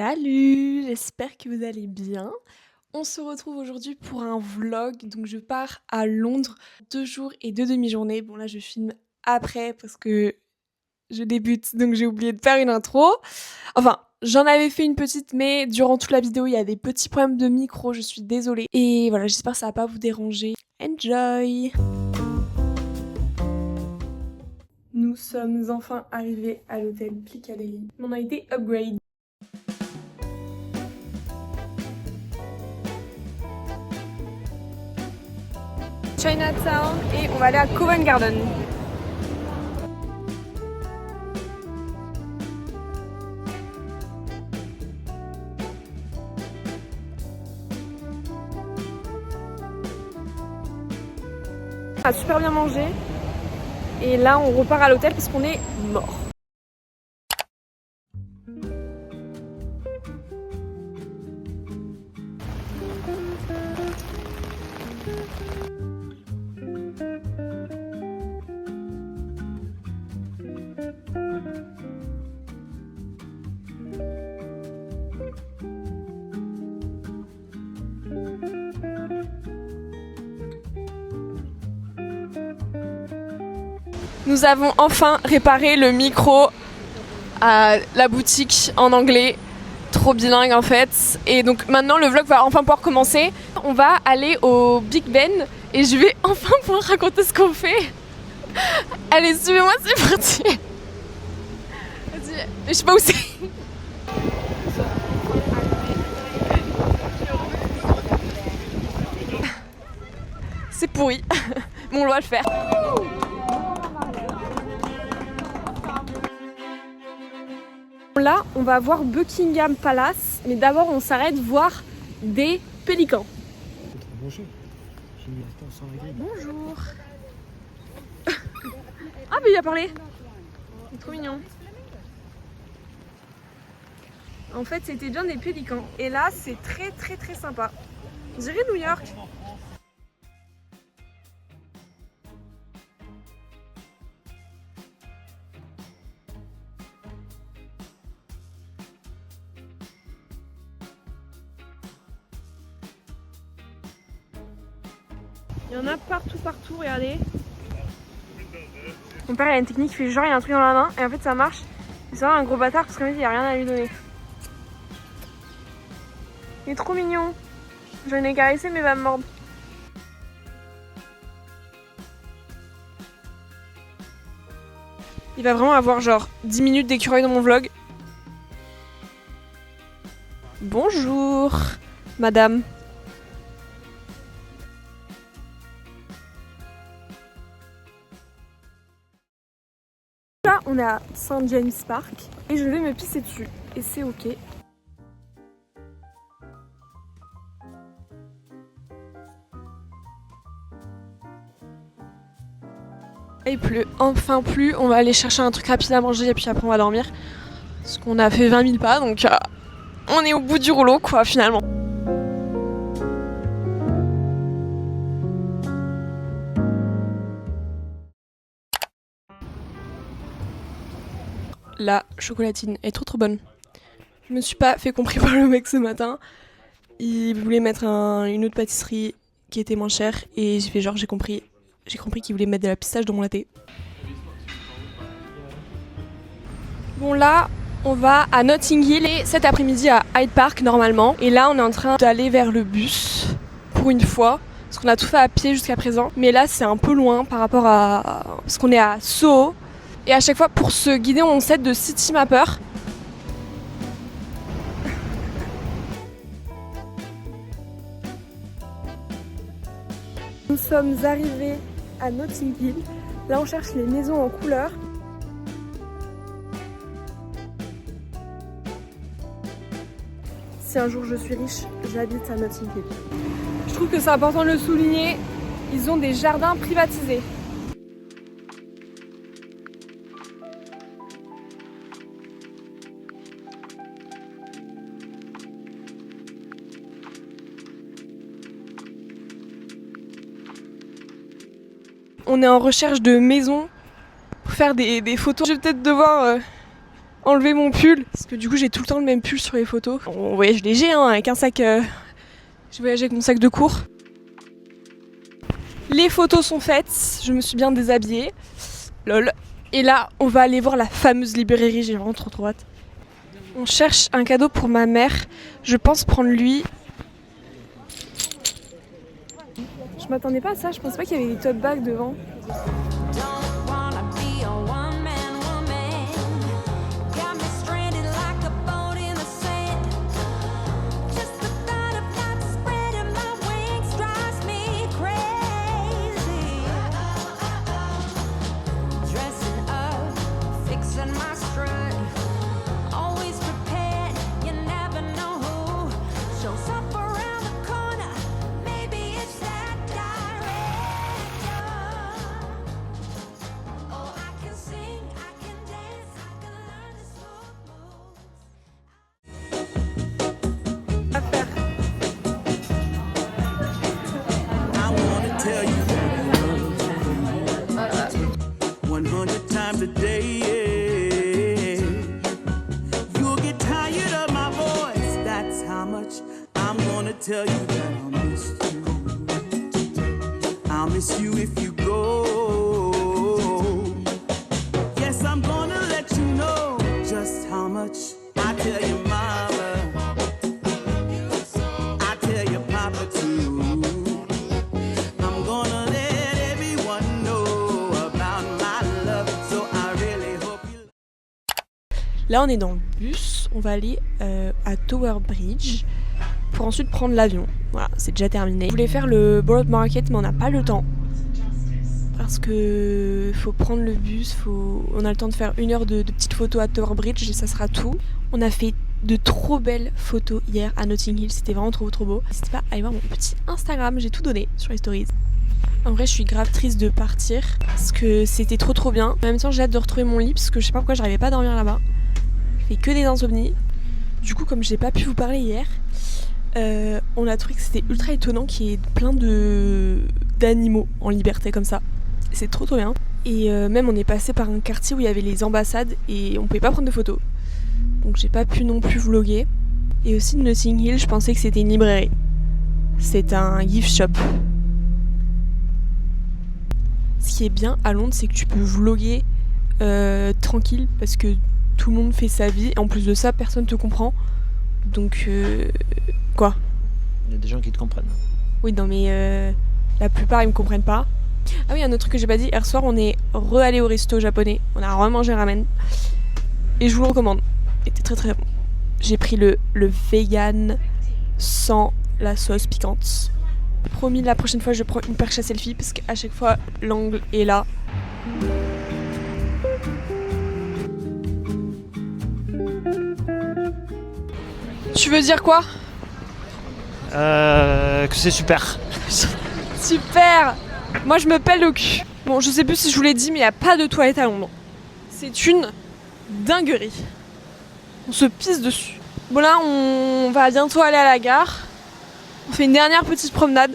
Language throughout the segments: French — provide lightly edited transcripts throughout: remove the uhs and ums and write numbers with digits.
Salut, j'espère que vous allez bien. On se retrouve aujourd'hui pour un vlog. Donc je pars à Londres 2 jours et 2 demi-journées. Bon là je filme après parce que je débute donc j'ai oublié de faire une intro. Enfin, j'en avais fait une petite mais durant toute la vidéo il y a des petits problèmes de micro, je suis désolée. Et voilà, j'espère que ça va pas vous déranger. Enjoy! Nous sommes enfin arrivés à l'hôtel Piccadilly. On a été upgrade. Chinatown et on va aller à Covent Garden. On a super bien mangé et là on repart à l'hôtel parce qu'on est mort. Nous avons enfin réparé le micro à la boutique en anglais, trop bilingue en fait. Et donc maintenant le vlog va enfin pouvoir commencer. On va aller au Big Ben et je vais enfin pouvoir raconter ce qu'on fait. Allez, suivez-moi, c'est parti. Vas-y, je sais pas où c'est. C'est pourri, mais on doit le faire. Là, on va voir Buckingham Palace, mais d'abord on s'arrête voir des pélicans. Bonjour. Bonjour. Ah mais il a parlé. C'est trop mignon. En fait, c'était bien des pélicans. Et là, c'est très très très sympa. On dirait New York. Il y en a partout, regardez. Mon père il a une technique, il fait genre il y a un truc dans la main et en fait ça marche. C'est vraiment un gros bâtard parce qu'en fait il n'y a rien à lui donner. Il est trop mignon. Je l'ai caressé mais il va me mordre. Il va vraiment avoir genre 10 minutes d'écureuil dans mon vlog. Bonjour, madame. Là, on est à St. James Park et je vais me pisser dessus. Et c'est ok. Il pleut, enfin plus. On va aller chercher un truc rapide à manger et puis après on va dormir. Parce qu'on a fait 20 000 pas donc on est au bout du rouleau quoi finalement. La chocolatine est trop bonne. Je me suis pas fait compris par le mec ce matin. Il voulait mettre une autre pâtisserie qui était moins chère et j'ai fait genre j'ai compris qu'il voulait mettre de la pistache dans mon latte. Bon là on va à Notting Hill et cet après-midi à Hyde Park normalement. Et là on est en train d'aller vers le bus pour une fois. Parce qu'on a tout fait à pied jusqu'à présent. Mais là c'est un peu loin par rapport à... Parce qu'on est à Soho. Et à chaque fois pour se guider on s'aide de Citymapper. Nous sommes arrivés à Notting Hill. Là on cherche les maisons en couleur. Si un jour je suis riche, j'habite à Notting Hill. Je trouve que c'est important de le souligner, ils ont des jardins privatisés. On est en recherche de maisons pour faire des photos. Je vais peut-être devoir enlever mon pull parce que du coup j'ai tout le temps le même pull sur les photos. On voyage léger hein, avec un sac... J'ai voyagé avec mon sac de cours. Les photos sont faites, je me suis bien déshabillée. Lol. Et là, on va aller voir la fameuse librairie, j'ai vraiment trop hâte. On cherche un cadeau pour ma mère. Je pense prendre lui. Je m'attendais pas à ça, je pensais pas qu'il y avait des tote bags devant. Tell you that I'll miss you if you go. Yes, I'm gonna let you know just how much I tell your mama, I tell your papa too. I'm gonna let everyone know about my love, so I really hope you... Là on est dans le bus, on va aller à Tower Bridge pour ensuite prendre l'avion. Voilà, c'est déjà terminé. Je voulais faire le Borough Market mais on n'a pas le temps. Parce que faut prendre le bus, on a le temps de faire 1 heure de petites photos à Tower Bridge et ça sera tout. On a fait de trop belles photos hier à Notting Hill, c'était vraiment trop beau. N'hésitez pas à aller voir mon petit Instagram, j'ai tout donné sur les stories. En vrai je suis grave triste de partir parce que c'était trop bien. En même temps j'ai hâte de retrouver mon lit parce que je sais pas pourquoi j'arrivais pas à dormir là-bas. Je fais que des insomnies. Du coup comme j'ai pas pu vous parler hier, on a trouvé que c'était ultra étonnant qu'il y ait plein d'animaux en liberté comme ça. C'est trop bien. Et même on est passé par un quartier où il y avait les ambassades et on pouvait pas prendre de photos. Donc j'ai pas pu non plus vlogger. Et aussi de Notting Hill, je pensais que c'était une librairie. C'est un gift shop. Ce qui est bien à Londres, c'est que tu peux vlogger tranquille parce que tout le monde fait sa vie. Et en plus de ça, personne te comprend. Donc quoi ? Il y a des gens qui te comprennent. Oui, non mais la plupart ils me comprennent pas. Ah oui, un autre truc que j'ai pas dit, hier soir on est re-allé au resto japonais, on a remangé un ramen et je vous le recommande, c'était très bon. J'ai pris le vegan sans la sauce piquante. Promis, la prochaine fois je prends une perche à selfie parce qu'à chaque fois l'angle est là. Tu veux dire quoi ? Que c'est super. Super ! Moi je me pèle le cul. Bon, je sais plus si je vous l'ai dit, mais il n'y a pas de toilette à Londres. C'est une dinguerie. On se pisse dessus. Bon là, on va bientôt aller à la gare. On fait une dernière petite promenade.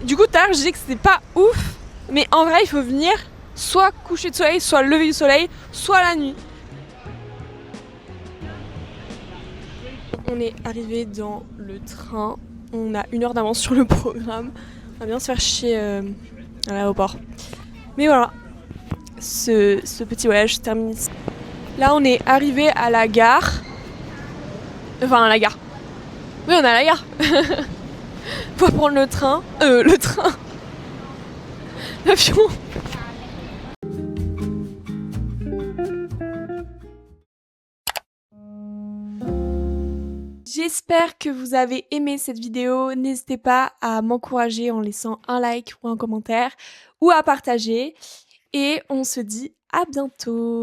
Du coup, tout à l'heure, je disais que c'était pas ouf. Mais en vrai, il faut venir soit coucher de soleil, soit lever du soleil, soit la nuit. On est arrivé dans le train. On a 1 heure d'avance sur le programme. On va bien se faire chier à l'aéroport. Mais voilà, ce petit voyage se termine ici. Là, on est arrivé à la gare. Enfin, à la gare. Oui, on est à la gare. Pour prendre le train. L'avion. J'espère que vous avez aimé cette vidéo. N'hésitez pas à m'encourager en laissant un like ou un commentaire ou à partager. Et on se dit à bientôt.